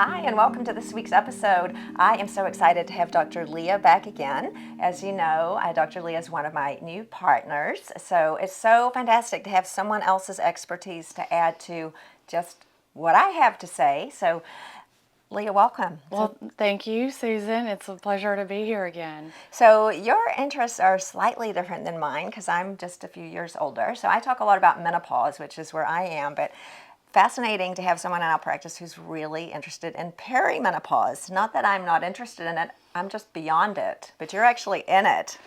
Hi, and welcome to this week's episode. I am so excited to have Dr. Leah back again. As you know, Dr. Leah is one of my new partners, so it's so fantastic to have someone else's expertise to add to just what I have to say. So, Leah, welcome. Well, thank you, Susan. It's a pleasure to be here again. So your interests are slightly different than mine because I'm just a few years older. So I talk a lot about menopause, which is where I am, but fascinating to have someone in our practice who's really interested in perimenopause. Not that I'm not interested in it, I'm just beyond it, but you're actually in it.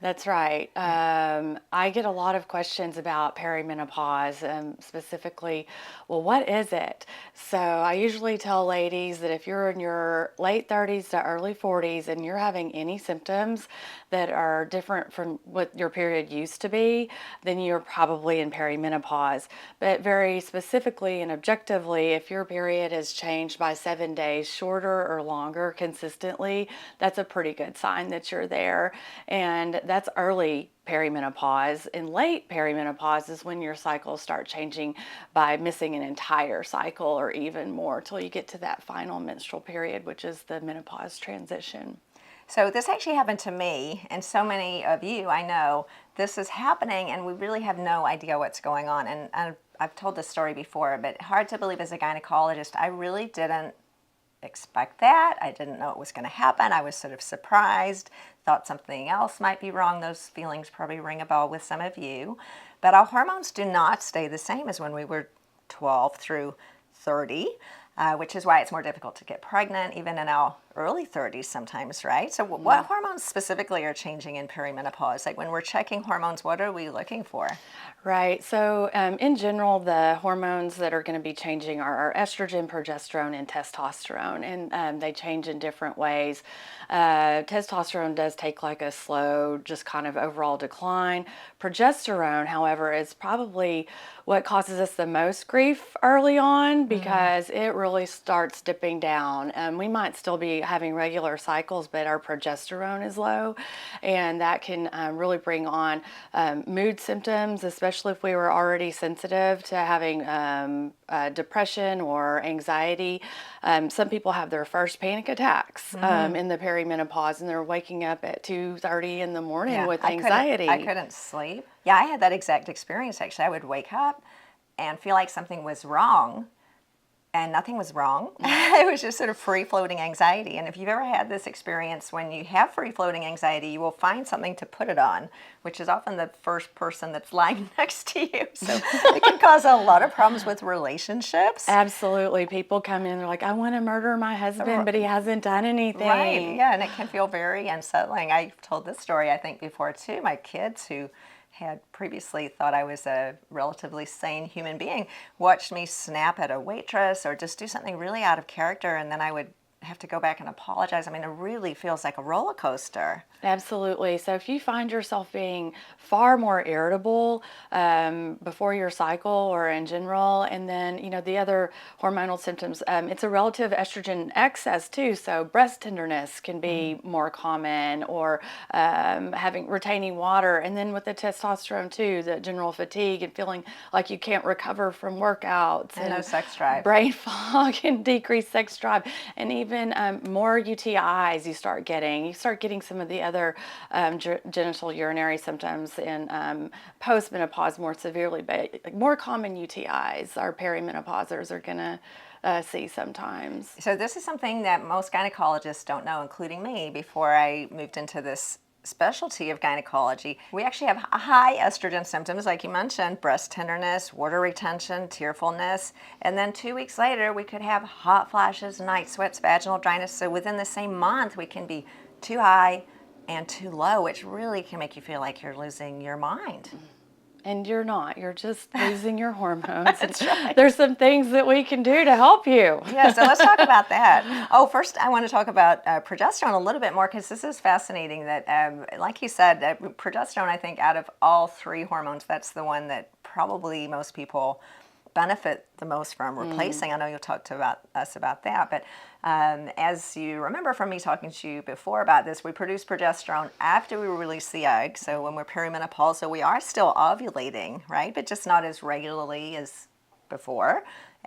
That's right. I get a lot of questions about perimenopause, specifically, well, what is it? So I usually tell ladies that if you're in your late 30s to early 40s and you're having any symptoms that are different from what your period used to be, then you're probably in perimenopause. But very specifically and objectively, if your period has changed by 7 days, shorter or longer consistently, that's a pretty good sign that you're there. And that's early perimenopause. And late perimenopause is when your cycles start changing by missing an entire cycle or even more till you get to that final menstrual period, which is the menopause transition. So this actually happened to me, and so many of you, I know, this is happening and we really have no idea what's going on. And I've told this story before, but hard to believe as a gynecologist, I really didn't expect that. I didn't know it was going to happen. I was sort of surprised, thought something else might be wrong. Those feelings probably ring a bell with some of you. But our hormones do not stay the same as when we were 12 through 30, which is why it's more difficult to get pregnant, even in our early 30s sometimes, right? So what hormones specifically are changing in perimenopause? Like when we're checking hormones, what are we looking for? Right. So in general, the hormones that are going to be changing are estrogen, progesterone, and testosterone, and they change in different ways. Testosterone does take like a slow, just kind of overall decline. Progesterone, however, is probably what causes us the most grief early on because it really starts dipping down. We might still be having regular cycles, but our progesterone is low, and that can really bring on mood symptoms, especially if we were already sensitive to having depression or anxiety. Some people have their first panic attacks in the perimenopause, and they're waking up at 2:30 in the morning with anxiety. I couldn't sleep. Yeah, I had that exact experience actually. I would wake up and feel like something was wrong, and nothing was wrong. It was just sort of free-floating anxiety. And if you've ever had this experience, when you have free-floating anxiety, you will find something to put it on, which is often the first person that's lying next to you. So it can cause a lot of problems with relationships. Absolutely. People come in, they're like, I want to murder my husband, but he hasn't done anything. Right, yeah, and it can feel very unsettling. I've told this story, I think, before too. My kids, who had previously thought I was a relatively sane human being, watched me snap at a waitress or just do something really out of character, and then I would have to go back and apologize. I mean, it really feels like a roller coaster. Absolutely. So if you find yourself being far more irritable before your cycle or in general, and then, the other hormonal symptoms, it's a relative estrogen excess too. So breast tenderness can be more common, or retaining water. And then with the testosterone too, the general fatigue and feeling like you can't recover from workouts. And no sex drive. Brain fog and decreased sex drive. And even more UTIs you start getting. You start getting some of the other genital urinary symptoms in postmenopause more severely, but more common UTIs our perimenopausers are going to see sometimes. So this is something that most gynecologists don't know, including me, before I moved into this specialty of gynecology. We actually have high estrogen symptoms, like you mentioned, breast tenderness, water retention, tearfulness, and then 2 weeks later we could have hot flashes, night sweats, vaginal dryness. So within the same month we can be too high and too low, which really can make you feel like you're losing your mind. And you're not. You're just losing your hormones. That's right. There's some things that we can do to help you. Yeah, so let's talk about that. Oh, first I want to talk about progesterone a little bit more, because this is fascinating that, like you said, progesterone, I think out of all three hormones, that's the one that probably most people benefit the most from replacing. I know you'll talk to us about that, but as you remember from me talking to you before about this, we produce progesterone after we release the egg. So when we're perimenopausal, we are still ovulating, right? But just not as regularly as before.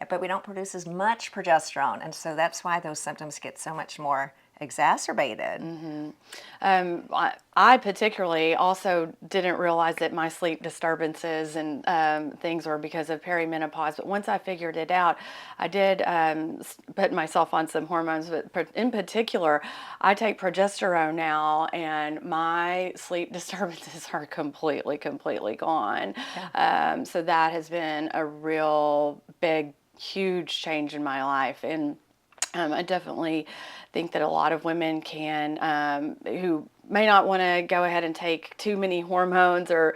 but we don't produce as much progesterone, and so that's why those symptoms get so much more exacerbated. I particularly also didn't realize that my sleep disturbances and things were because of perimenopause. But once I figured it out, I did put myself on some hormones. But in particular, I take progesterone now, and my sleep disturbances are completely gone. So that has been a real big, huge change in my life. And I definitely think that a lot of women can, who may not want to go ahead and take too many hormones or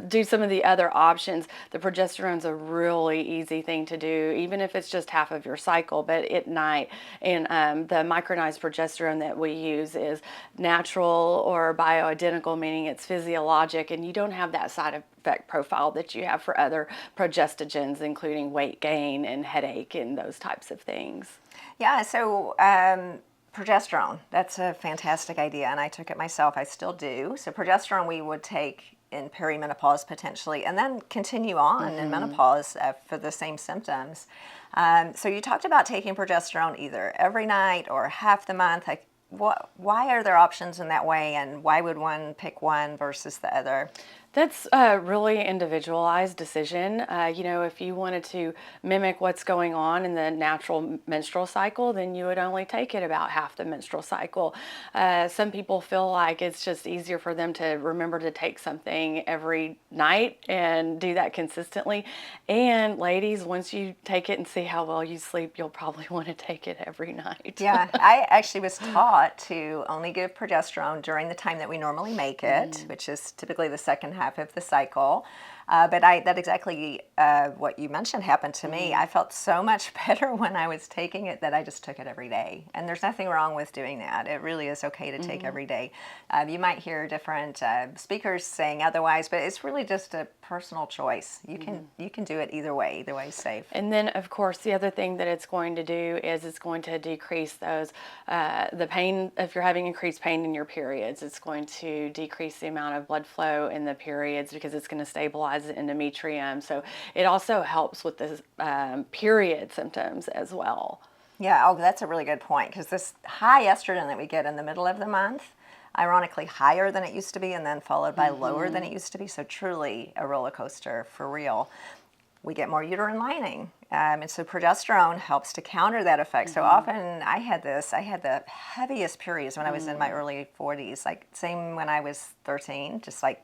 do some of the other options, the progesterone's a really easy thing to do, even if it's just half of your cycle, but at night. And the micronized progesterone that we use is natural or bioidentical, meaning it's physiologic, and you don't have that side effect profile that you have for other progestogens, including weight gain and headache and those types of things. Yeah, so progesterone, that's a fantastic idea, and I took it myself. I still do. So progesterone we would take in perimenopause potentially, and then continue on in menopause for the same symptoms. So you talked about taking progesterone either every night or half the month. Why are there options in that way, and why would one pick one versus the other? That's a really individualized decision. If you wanted to mimic what's going on in the natural menstrual cycle, then you would only take it about half the menstrual cycle. Some people feel like it's just easier for them to remember to take something every night and do that consistently. And ladies, once you take it and see how well you sleep, you'll probably want to take it every night. Yeah, I actually was taught to only give progesterone during the time that we normally make it, which is typically the second half of the cycle. But that exactly what you mentioned happened to me. I felt so much better when I was taking it that I just took it every day. And there's nothing wrong with doing that. It really is okay to take every day. You might hear different speakers saying otherwise, but it's really just a personal choice. You can do it either way. Either way is safe. And then, of course, the other thing that it's going to do is it's going to decrease the pain. If you're having increased pain in your periods, it's going to decrease the amount of blood flow in the periods because it's going to stabilize the endometrium. So it also helps with the period symptoms as well. Yeah, that's a really good point, because this high estrogen that we get in the middle of the month, ironically higher than it used to be, and then followed by lower than it used to be. So truly a roller coaster for real. We get more uterine lining, and so progesterone helps to counter that effect. So often I had the heaviest periods when I was in my early 40s, like same when I was 13, just like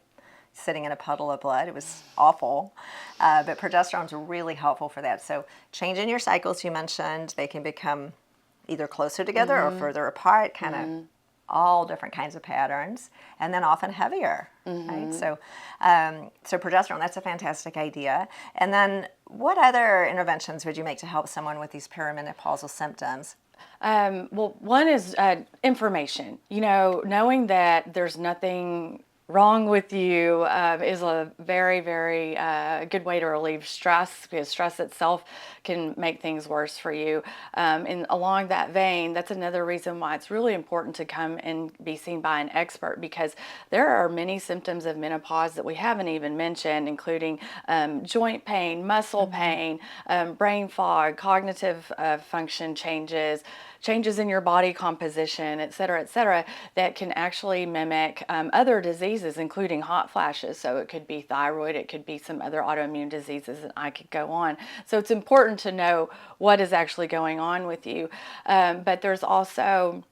sitting in a puddle of blood. It was awful, but progesterone's really helpful for that. So changing your cycles, you mentioned, they can become either closer together or further apart, kind of all different kinds of patterns, and then often heavier, right? So progesterone, that's a fantastic idea. And then what other interventions would you make to help someone with these perimenopausal symptoms? Well, one is information. Knowing that there's nothing wrong with you is a very, very good way to relieve stress, because stress itself can make things worse for you. And along that vein, that's another reason why it's really important to come and be seen by an expert, because there are many symptoms of menopause that we haven't even mentioned, including joint pain, muscle pain, brain fog, cognitive function changes in your body composition, et cetera, that can actually mimic other diseases, including hot flashes. So it could be thyroid, it could be some other autoimmune diseases, and I could go on. So it's important to know what is actually going on with you. But there's also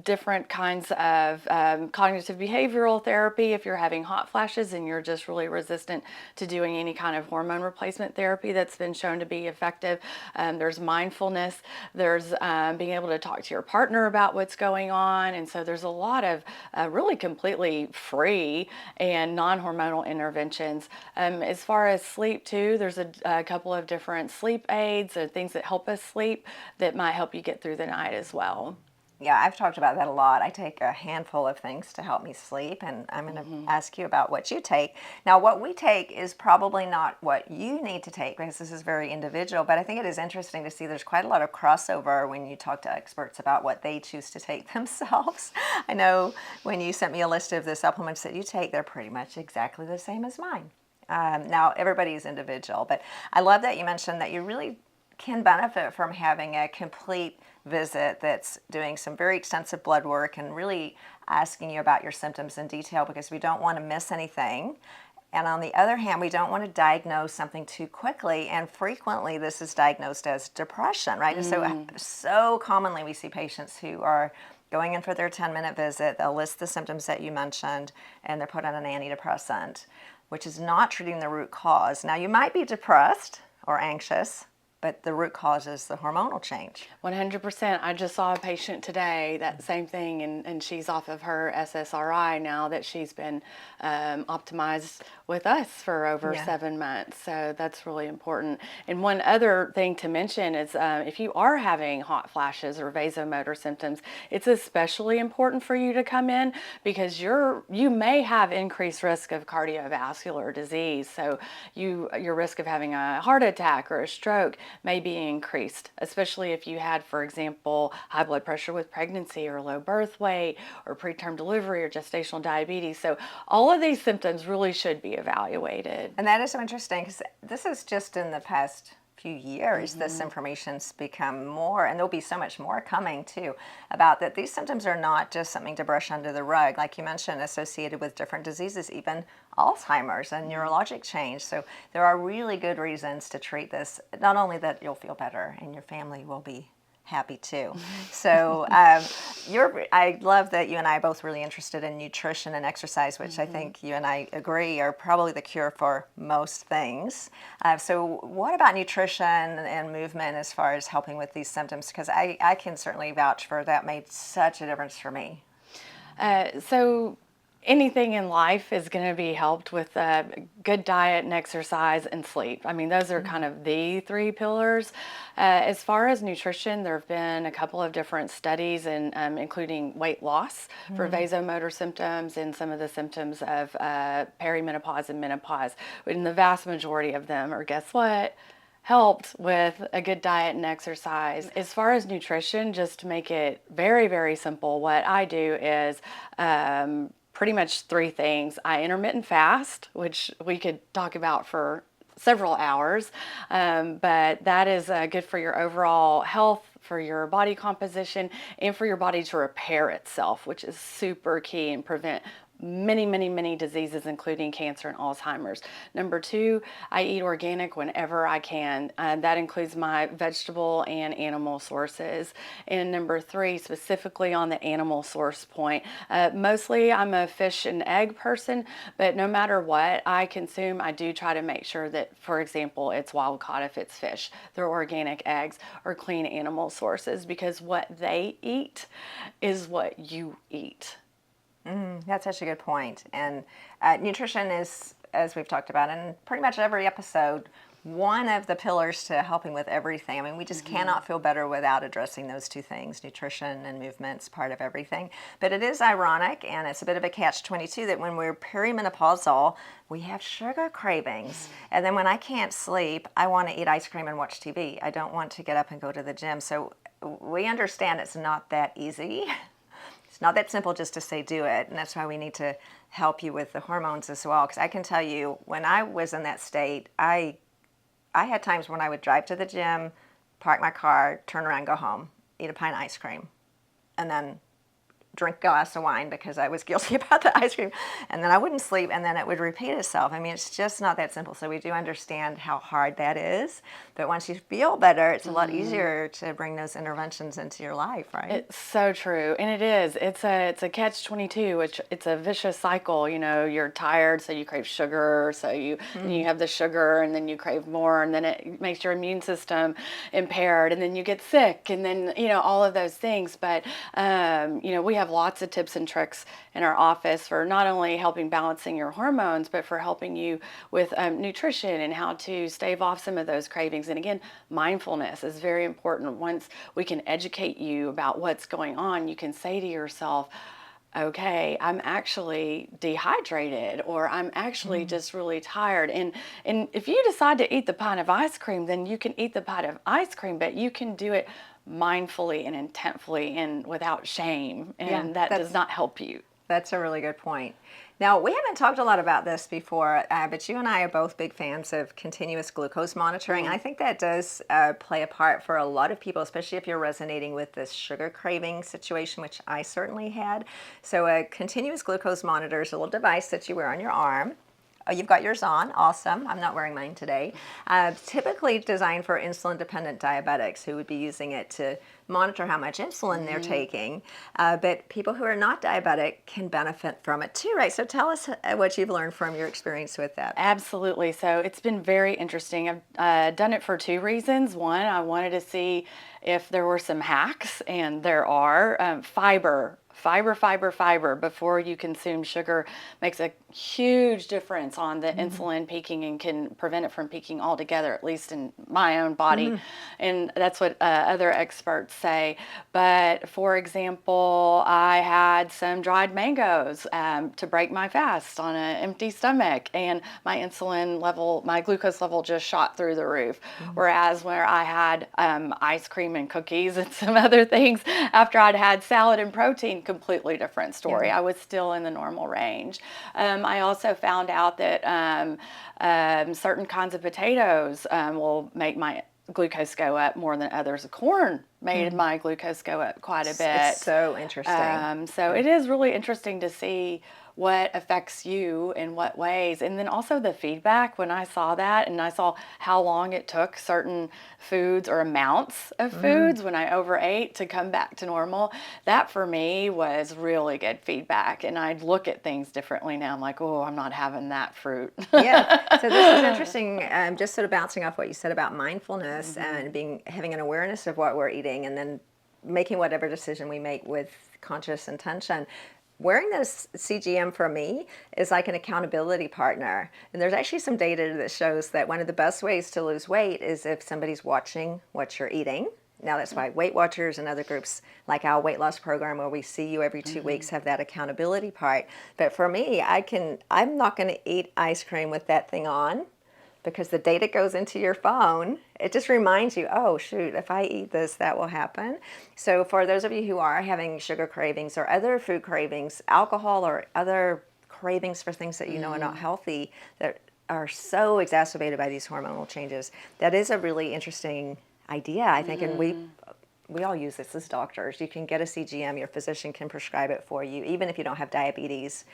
different kinds of cognitive behavioral therapy if you're having hot flashes and you're just really resistant to doing any kind of hormone replacement therapy that's been shown to be effective. There's mindfulness, there's being able to talk to your partner about what's going on, and so there's a lot of really completely free and non-hormonal interventions. As far as sleep too, there's a couple of different sleep aids or things that help us sleep that might help you get through the night as well. Yeah, I've talked about that a lot. I take a handful of things to help me sleep, and I'm going to ask you about what you take. Now, what we take is probably not what you need to take, because this is very individual, but I think it is interesting to see there's quite a lot of crossover when you talk to experts about what they choose to take themselves. I know when you sent me a list of the supplements that you take, they're pretty much exactly the same as mine. Now, everybody's individual, but I love that you mentioned that you really can benefit from having a complete visit that's doing some very extensive blood work and really asking you about your symptoms in detail, because we don't want to miss anything. And on the other hand, we don't want to diagnose something too quickly. And frequently, this is diagnosed as depression, right? So commonly, we see patients who are going in for their 10-minute visit. They'll list the symptoms that you mentioned, and they're put on an antidepressant, which is not treating the root cause. Now, you might be depressed or anxious, but the root cause is the hormonal change. 100%. I just saw a patient today, that same thing, and she's off of her SSRI now that she's been optimized with us for over 7 months. So that's really important. And one other thing to mention is if you are having hot flashes or vasomotor symptoms, it's especially important for you to come in, because you may have increased risk of cardiovascular disease. So your risk of having a heart attack or a stroke may be increased, especially if you had, for example, high blood pressure with pregnancy or low birth weight or preterm delivery or gestational diabetes. So all of these symptoms really should be evaluated. And that is so interesting, because this is just in the past few years, this information's become more, and there'll be so much more coming too, about that these symptoms are not just something to brush under the rug, like you mentioned, associated with different diseases, even Alzheimer's and neurologic change. So there are really good reasons to treat this, not only that you'll feel better and your family will be happy too. So I love that you and I are both really interested in nutrition and exercise, which I think you and I agree are probably the cure for most things. So what about nutrition and movement as far as helping with these symptoms? Because I can certainly vouch for that, made such a difference for me. So anything in life is going to be helped with good diet and exercise and sleep. I mean, those are kind of the three pillars. As far as nutrition, there have been a couple of different studies, including weight loss for vasomotor symptoms and some of the symptoms of perimenopause and menopause. And the vast majority of them are, guess what? Helped with a good diet and exercise. As far as nutrition, just to make it very, very simple, what I do is pretty much three things. I intermittent fast, which we could talk about for several hours, but that is good for your overall health, for your body composition, and for your body to repair itself, which is super key and prevent many diseases, including cancer and Alzheimer's. Number two, I eat organic whenever I can. That includes my vegetable and animal sources. And number three, specifically on the animal source point, mostly I'm a fish and egg person, but no matter what I consume, I do try to make sure that, for example, it's wild caught if it's fish, they're organic eggs, or clean animal sources, because what they eat is what you eat. That's such a good point. And nutrition is, as we've talked about in pretty much every episode, one of the pillars to helping with everything. I mean, we just cannot feel better without addressing those two things. Nutrition and movement's part of everything. But it is ironic, and it's a bit of a catch-22, that when we're perimenopausal, we have sugar cravings. And then when I can't sleep, I want to eat ice cream and watch TV. I don't want to get up and go to the gym. So we understand it's not that easy. It's not that simple just to say do it, and that's why we need to help you with the hormones as well. Because I can tell you, when I was in that state, I had times when I would drive to the gym, park my car, turn around, go home, eat a pint of ice cream, and then drink a glass of wine because I was guilty about the ice cream, and then I wouldn't sleep, and then it would repeat itself. I mean, it's just not that simple. So we do understand how hard that is, but once you feel better, it's a lot easier to bring those interventions into your life, right? It's so true, and it is. It's a catch-22, which it's a vicious cycle. You know, you're tired, so you crave sugar, so you have the sugar, and then you crave more, and then it makes your immune system impaired, and then you get sick, and then all of those things. But we have lots of tips and tricks in our office for not only helping balancing your hormones, but for helping you with nutrition and how to stave off some of those cravings. And again, mindfulness is very important. Once we can educate you about what's going on, you can say to yourself, okay, I'm actually dehydrated, or I'm actually just really tired. And if you decide to eat the pint of ice cream, then you can eat the pint of ice cream, but you can do it mindfully and intentfully and without shame, and that does not help you. That's a really good point. Now, we haven't talked a lot about this before, but you and I are both big fans of continuous glucose monitoring. I think that does play a part for a lot of people, especially if you're resonating with this sugar craving situation, which I certainly had. So a continuous glucose monitor is a little device that you wear on your arm. Oh, you've got yours on. Awesome. I'm not wearing mine today. Typically designed for insulin-dependent diabetics who would be using it to monitor how much insulin they're taking. But people who are not diabetic can benefit from it too, right? So tell us what you've learned from your experience with that. Absolutely. So it's been very interesting. I've done it for two reasons. One, I wanted to see if there were some hacks, and there are. Fiber before you consume sugar makes a huge difference on the insulin peaking and can prevent it from peaking altogether, at least in my own body. And that's what other experts say. But for example, I had some dried mangoes to break my fast on an empty stomach, and my insulin level, my glucose level just shot through the roof. Whereas where I had ice cream and cookies and some other things after I'd had salad and protein, completely different story. I was still in the normal range. I also found out that certain kinds of potatoes will make my glucose go up more than others. Corn made my glucose go up quite a bit. It's so interesting. So it is really interesting to see what affects you in what ways. And then also the feedback when I saw that, and I saw how long it took certain foods or amounts of foods when I overate to come back to normal. That for me was really good feedback. And I'd look at things differently now. I'm like, oh, I'm not having that fruit. Yeah. So this is interesting. Just sort of bouncing off what you said about mindfulness and having an awareness of what we're eating, and then making whatever decision we make with conscious intention. Wearing this CGM for me is like an accountability partner. And there's actually some data that shows that one of the best ways to lose weight is if somebody's watching what you're eating. Now that's why Weight Watchers and other groups like our weight loss program, where we see you every 2 weeks, have that accountability part. But for me, I'm not going to eat ice cream with that thing on, because the data goes into your phone. It just reminds you, oh shoot, if I eat this, that will happen. So for those of you who are having sugar cravings or other food cravings, alcohol or other cravings for things that you know are not healthy, that are so exacerbated by these hormonal changes, that is a really interesting idea, I think. And we all use this as doctors. You can get a CGM, your physician can prescribe it for you, even if you don't have diabetes.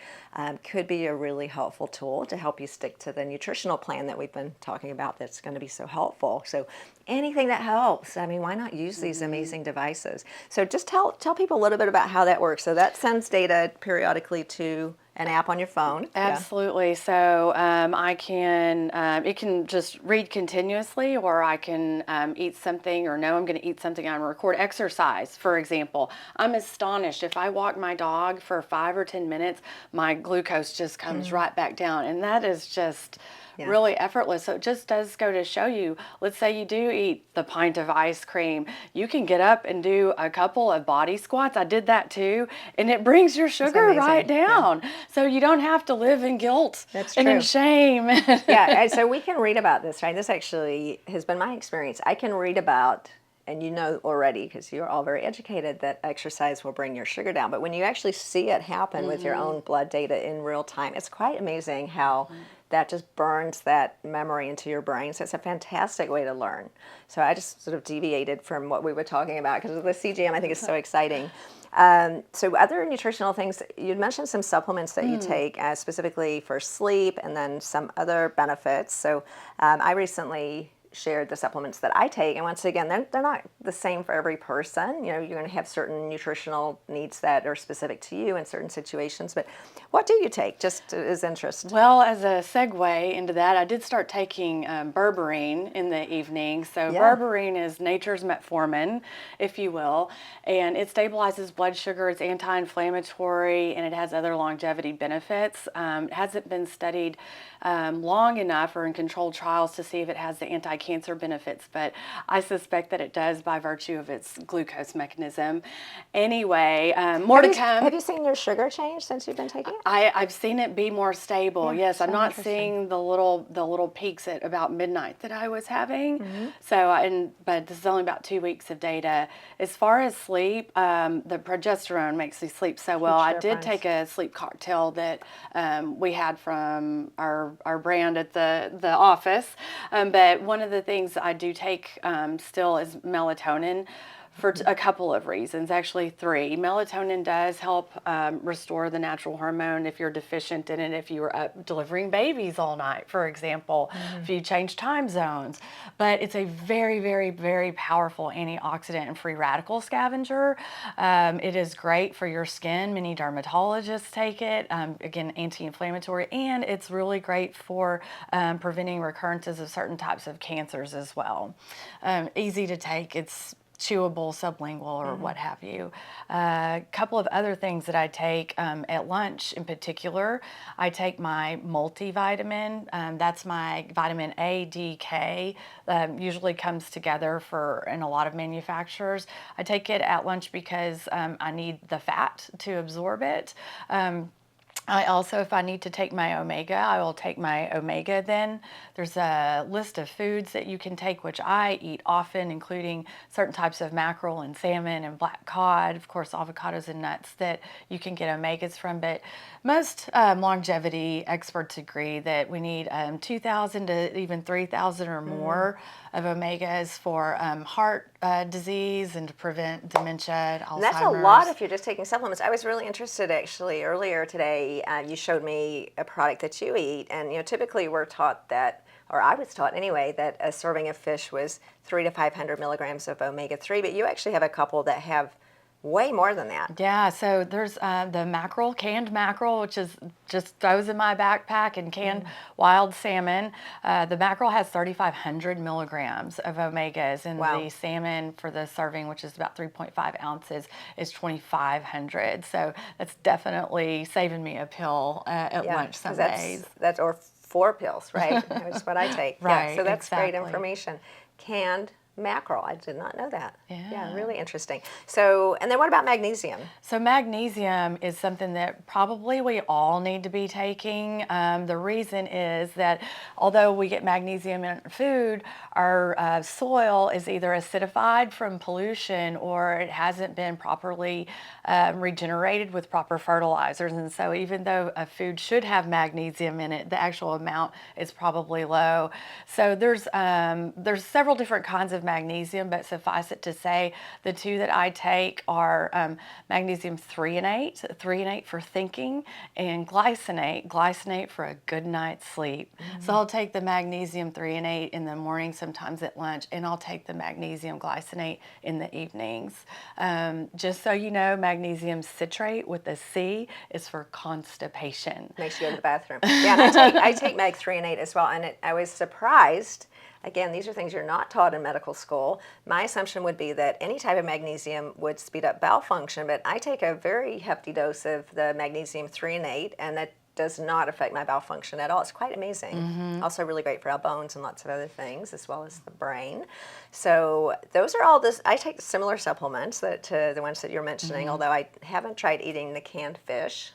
Could be a really helpful tool to help you stick to the nutritional plan that we've been talking about that's going to be so helpful. So anything that helps, I mean, why not use these amazing devices? So just tell people a little bit about how that works. So that sends data periodically to an app on your phone. Absolutely. Yeah. So I can, it can just read continuously, or I can eat something, or know I'm going to eat something. I'm record exercise, for example. I'm astonished. If I walk my dog for 5 or 10 minutes, my glucose just comes right back down. And that is just really effortless. So it just does go to show you, let's say you do eat the pint of ice cream, you can get up and do a couple of body squats. I did that too. And it brings your sugar right down. Yeah. So you don't have to live in guilt and in shame. Yeah, so we can read about this, right? This actually has been my experience. I can read about, and you know already, because you're all very educated, that exercise will bring your sugar down. But when you actually see it happen with your own blood data in real time, it's quite amazing how that just burns that memory into your brain. So it's a fantastic way to learn. So I just sort of deviated from what we were talking about, because the CGM I think is so exciting. So other nutritional things, you mentioned some supplements that you take specifically for sleep, and then some other benefits. So I recently shared the supplements that I take, and once again, they're not the same for every person. You know, you're going to have certain nutritional needs that are specific to you in certain situations. But what do you take, just as interest? Well, as a segue into that, I did start taking berberine in the evening. So berberine is nature's metformin, if you will, and it stabilizes blood sugar. It's anti-inflammatory, and it has other longevity benefits. It hasn't been studied long enough or in controlled trials to see if it has the anti cancer benefits, but I suspect that it does by virtue of its glucose mechanism. Anyway, more to come. Have you seen your sugar change since you've been taking it? I've seen it be more stable. Yeah, Yes, I'm so not interesting. seeing the little peaks at about midnight that I was having. So, but this is only about 2 weeks of data. As far as sleep, the progesterone makes me sleep so well. I did take a sleep cocktail that we had from our brand at the office. But one of the things I do take still is melatonin for a couple of reasons, actually 3. Melatonin does help restore the natural hormone if you're deficient in it, if you were up delivering babies all night, for example, if you change time zones. But it's a very, very, very powerful antioxidant and free radical scavenger. It is great for your skin. Many dermatologists take it. Again, anti-inflammatory, and it's really great for preventing recurrences of certain types of cancers as well. Easy to take. It's chewable, sublingual, or what have you. A couple of other things that I take at lunch in particular, I take my multivitamin. That's my vitamin A, D, K. Usually comes together in a lot of manufacturers. I take it at lunch because I need the fat to absorb it. I also, if I need to take my omega, I will take my omega then. There's a list of foods that you can take, which I eat often, including certain types of mackerel and salmon and black cod, of course, avocados and nuts that you can get omegas from. But most longevity experts agree that we need 2,000 to even 3,000 or more of omegas for heart disease and to prevent dementia, Alzheimer's. And that's a lot if you're just taking supplements. I was really interested actually earlier today. You showed me a product that you eat, and typically we're taught that, or I was taught anyway, that a serving of fish was 300 to 500 milligrams of omega-3, but you actually have a couple that have way more than that. Yeah, so there's the mackerel, canned mackerel, which is just goes in my backpack, and canned wild salmon. The mackerel has 3,500 milligrams of omegas, and the salmon for the serving, which is about 3.5 ounces, is 2,500. So that's definitely saving me a pill at lunch some days. That's or 4 pills, right? That's what I take. Right, yeah, so that's great exactly. information. Canned mackerel, I did not know that. Yeah, really interesting. So, and then what about magnesium? So magnesium is something that probably we all need to be taking. The reason is that although we get magnesium in food, our soil is either acidified from pollution or it hasn't been properly regenerated with proper fertilizers. And so even though a food should have magnesium in it, the actual amount is probably low. So there's several different kinds of magnesium, but suffice it to say the 2 that I take are magnesium threonate for thinking, and glycinate for a good night's sleep. So I'll take the magnesium threonate in the morning, sometimes at lunch, and I'll take the magnesium glycinate in the evenings. Just so you know, magnesium citrate with a C is for constipation. Makes you go to the bathroom. Yeah, and I take mag threonate as well, and I was surprised. Again, these are things you're not taught in medical school. My assumption would be that any type of magnesium would speed up bowel function, but I take a very hefty dose of the magnesium threonate, and that does not affect my bowel function at all. It's quite amazing. Also really great for our bones and lots of other things, as well as the brain. So those are all this. I take similar supplements to the ones that you're mentioning, although I haven't tried eating the canned fish.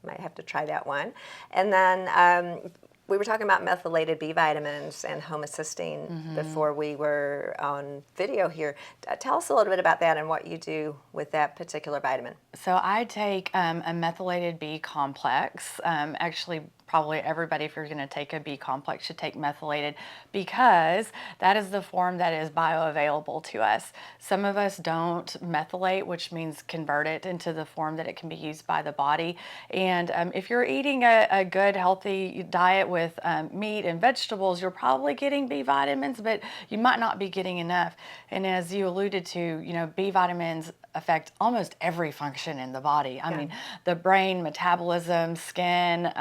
Might have to try that one. And then we were talking about methylated B vitamins and homocysteine before we were on video here. Tell us a little bit about that and what you do with that particular vitamin. So I take a methylated B complex. Actually, probably everybody, if you're going to take a B complex, should take methylated, because that is the form that is bioavailable to us. Some of us don't methylate, which means convert it into the form that it can be used by the body. And if you're eating a good, healthy diet with meat and vegetables, you're probably getting B vitamins, but you might not be getting enough. And as you alluded to, B vitamins affect almost every function in the body. I mean, the brain, metabolism, skin,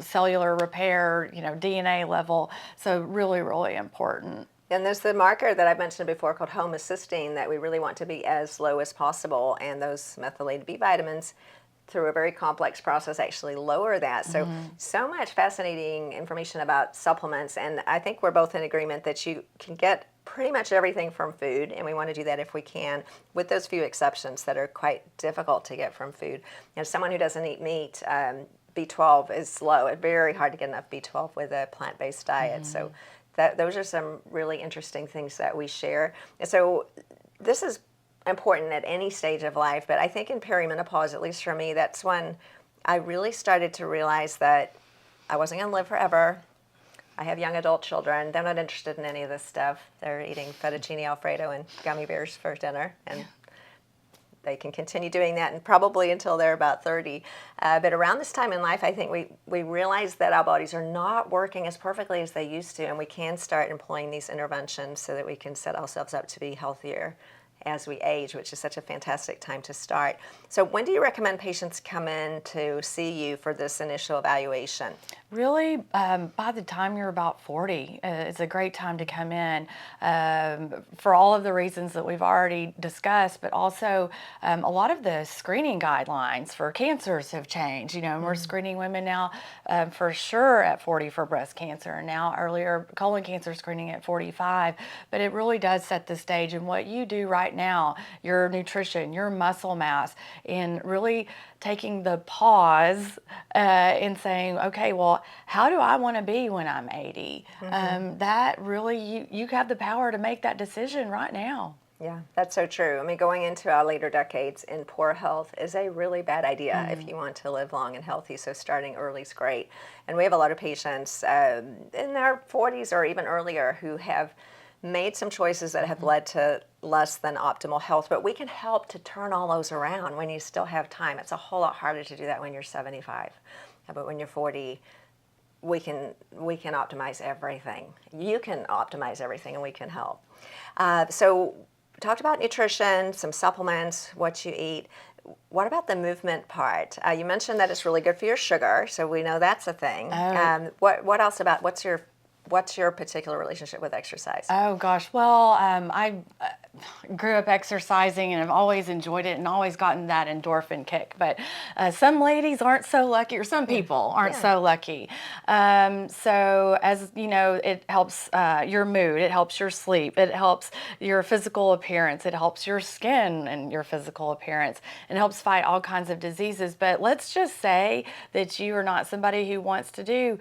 cellular repair, DNA level. So really, really important. And there's the marker that I've mentioned before called homocysteine that we really want to be as low as possible. And those methylated B vitamins through a very complex process, actually lower that. So much fascinating information about supplements. And I think we're both in agreement that you can get pretty much everything from food, and we want to do that if we can, with those few exceptions that are quite difficult to get from food. Someone who doesn't eat meat, B12 is low. It's very hard to get enough B12 with a plant-based diet. So those are some really interesting things that we share. And so this is important at any stage of life, but I think in perimenopause, at least for me, that's when I really started to realize that I wasn't going to live forever. I have young adult children. They're not interested in any of this stuff. They're eating fettuccine Alfredo and gummy bears for dinner, and they can continue doing that and probably until they're about 30. But around this time in life, I think we realize that our bodies are not working as perfectly as they used to, and we can start employing these interventions so that we can set ourselves up to be healthier as we age, which is such a fantastic time to start. So when do you recommend patients come in to see you for this initial evaluation? Really, by the time you're about 40, it's a great time to come in for all of the reasons that we've already discussed, but also a lot of the screening guidelines for cancers have changed. And we're screening women now for sure at 40 for breast cancer, and now earlier colon cancer screening at 45, but it really does set the stage. And what you do right now, your nutrition, your muscle mass, in really taking the pause and saying, okay, well, how do I want to be when I'm 80? That really, you have the power to make that decision right now. Yeah, that's so true. I mean, going into our later decades in poor health is a really bad idea if you want to live long and healthy. So starting early is great. And we have a lot of patients in their 40s or even earlier who have made some choices that have led to less than optimal health, but we can help to turn all those around when you still have time. It's a whole lot harder to do that when you're 75, but when you're 40, we can optimize everything. You can optimize everything, and we can help. So we talked about nutrition, some supplements, what you eat. What about the movement part? You mentioned that it's really good for your sugar, so we know that's a thing. What else about what's your particular relationship with exercise? Oh gosh, well, I grew up exercising and I've always enjoyed it and always gotten that endorphin kick. But some ladies aren't so lucky, or some people aren't so lucky. So as you know, it helps your mood, it helps your sleep, it helps your physical appearance, it helps your skin and your physical appearance, and helps fight all kinds of diseases. But let's just say that you are not somebody who wants to do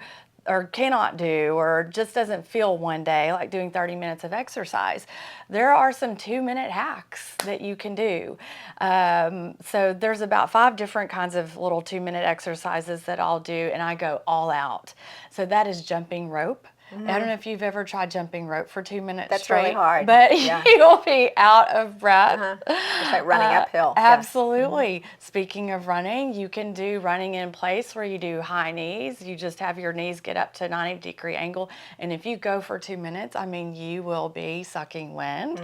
or cannot do, or just doesn't feel one day like doing 30 minutes of exercise. There are some 2-minute hacks that you can do. So there's about 5 different kinds of little 2-minute exercises that I'll do, and I go all out. So that is jumping rope. I don't know if you've ever tried jumping rope for 2 minutes That's straight. really hard. But you'll be out of breath. It's like running uphill. Absolutely. Speaking of running, you can do running in place where you do high knees. You just have your knees get up to a 90-degree angle. And if you go for 2 minutes, I mean, you will be sucking wind.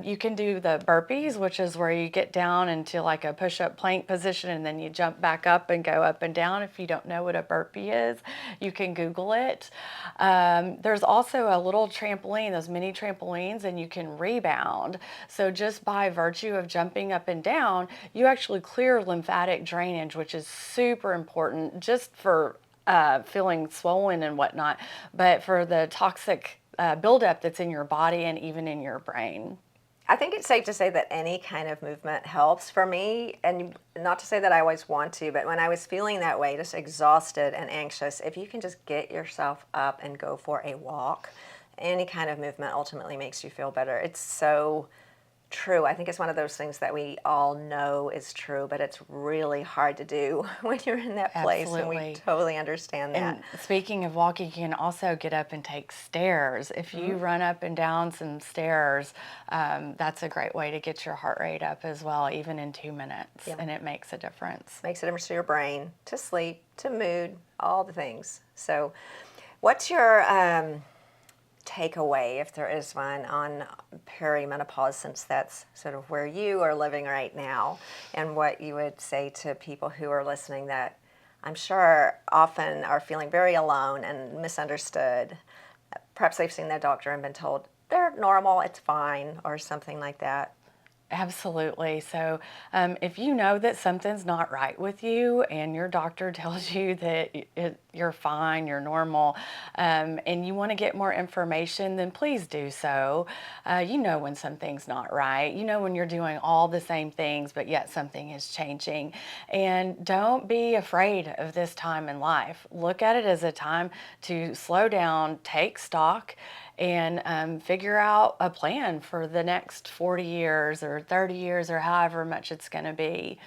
You can do the burpees, which is where you get down into like a push-up plank position and then you jump back up and go up and down. If you don't know what a burpee is, you can Google it. There's also a little trampoline, those mini trampolines, and you can rebound. So just by virtue of jumping up and down, you actually clear lymphatic drainage, which is super important just for feeling swollen and whatnot, but for the toxic buildup that's in your body and even in your brain. I think it's safe to say that any kind of movement helps for me, and not to say that I always want to, but when I was feeling that way, just exhausted and anxious, if you can just get yourself up and go for a walk, any kind of movement ultimately makes you feel better. It's so true. I think it's one of those things that we all know is true, but it's really hard to do when you're in that place. Absolutely. And we totally understand that. And speaking of walking, you can also get up and take stairs. If you run up and down some stairs, that's a great way to get your heart rate up as well, even in 2 minutes, and it makes a difference. Makes a difference to your brain, to sleep, to mood, all the things. So what's your takeaway, if there is one, on perimenopause, since that's sort of where you are living right now, and what you would say to people who are listening that I'm sure often are feeling very alone and misunderstood? Perhaps they've seen their doctor and been told they're normal, it's fine, or something like that. Absolutely. So, if you know that something's not right with you and your doctor tells you that you're fine, you're normal, and you want to get more information, then please do so. You know when something's not right. You know when you're doing all the same things, but yet something is changing. And don't be afraid of this time in life. Look at it as a time to slow down, take stock, and figure out a plan for the next 40 years or 30 years or however much it's going to be.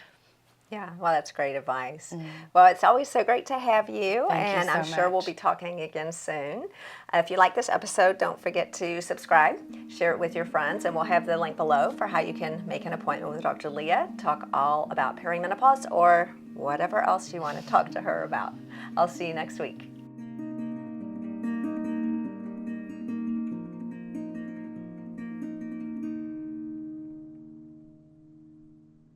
Yeah, well, that's great advice. Well, it's always so great to have you, Thank you and I'm so sure we'll much. be talking again soon. If you like this episode, don't forget to subscribe, share it with your friends, and we'll have the link below for how you can make an appointment with Dr. Leah, talk all about perimenopause or whatever else you want to talk to her about. I'll see you next week.